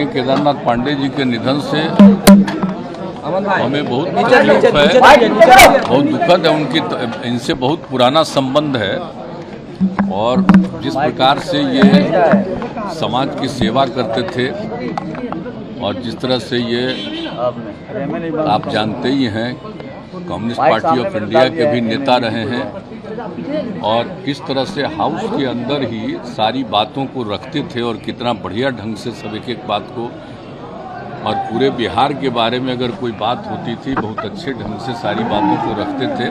केदारनाथ पांडे जी के निधन से हमें बहुत तकलीफ है, बहुत दुखद है। इनसे बहुत पुराना संबंध है और जिस प्रकार से ये समाज की सेवा करते थे और जिस तरह से ये आप जानते ही हैं कम्युनिस्ट पार्टी ऑफ इंडिया के भी नेता रहे हैं और किस तरह से हाउस के अंदर ही सारी बातों को रखते थे और कितना बढ़िया ढंग से सब एक एक बात को, और पूरे बिहार के बारे में अगर कोई बात होती थी बहुत अच्छे ढंग से सारी बातों को रखते थे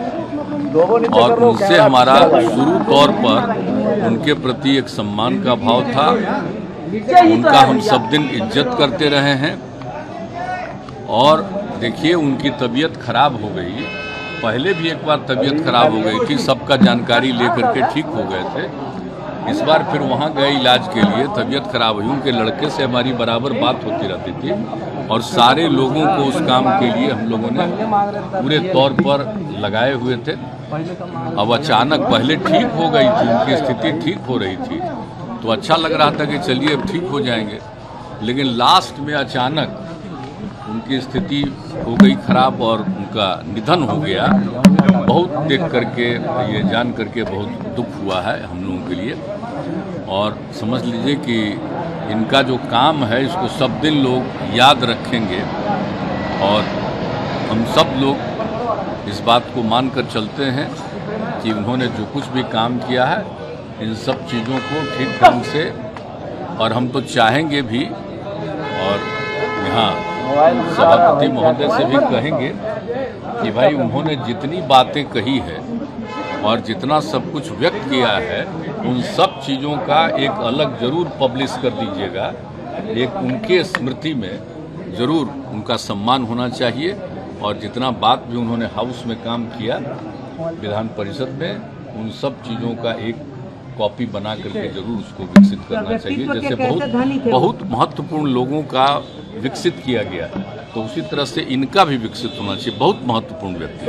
और उनसे हमारा शुरू तौर पर उनके प्रति एक सम्मान का भाव था। उनका हम सब दिन इज्जत करते रहे हैं और देखिए उनकी तबीयत खराब हो गई, पहले भी एक बार तबीयत खराब हो गई थी, सबका जानकारी लेकर के ठीक हो गए थे। इस बार फिर वहाँ गए इलाज के लिए, तबीयत खराब हुई। उनके लड़के से हमारी बराबर बात होती रहती थी और सारे लोगों को उस काम के लिए हम लोगों ने पूरे तौर पर लगाए हुए थे। अब अचानक पहले ठीक हो गई थी, उनकी स्थिति ठीक हो रही थी तो अच्छा लग रहा था कि चलिए अब ठीक हो जाएंगे, लेकिन लास्ट में अचानक उनकी स्थिति हो गई खराब और उनका निधन हो गया। बहुत देख करके ये जान करके बहुत दुख हुआ है हम लोगों के लिए और समझ लीजिए कि इनका जो काम है इसको सब दिन लोग याद रखेंगे और हम सब लोग इस बात को मानकर चलते हैं कि उन्होंने जो कुछ भी काम किया है इन सब चीज़ों को ठीक ढंग से, और हम तो चाहेंगे भी और यहाँ सभापति महोदय से भी कहेंगे कि भाई उन्होंने जितनी बातें कही है और जितना सब कुछ व्यक्त किया है उन सब चीज़ों का एक अलग जरूर पब्लिश कर दीजिएगा। एक उनके स्मृति में जरूर उनका सम्मान होना चाहिए और जितना बात भी उन्होंने हाउस में काम किया विधान परिषद में, उन सब चीज़ों का एक कॉपी बना करके जरूर उसको विकसित करना चाहिए। जैसे बहुत महत्वपूर्ण लोगों का विकसित किया गया है तो उसी तरह से इनका भी विकसित होना चाहिए। बहुत महत्वपूर्ण व्यक्ति।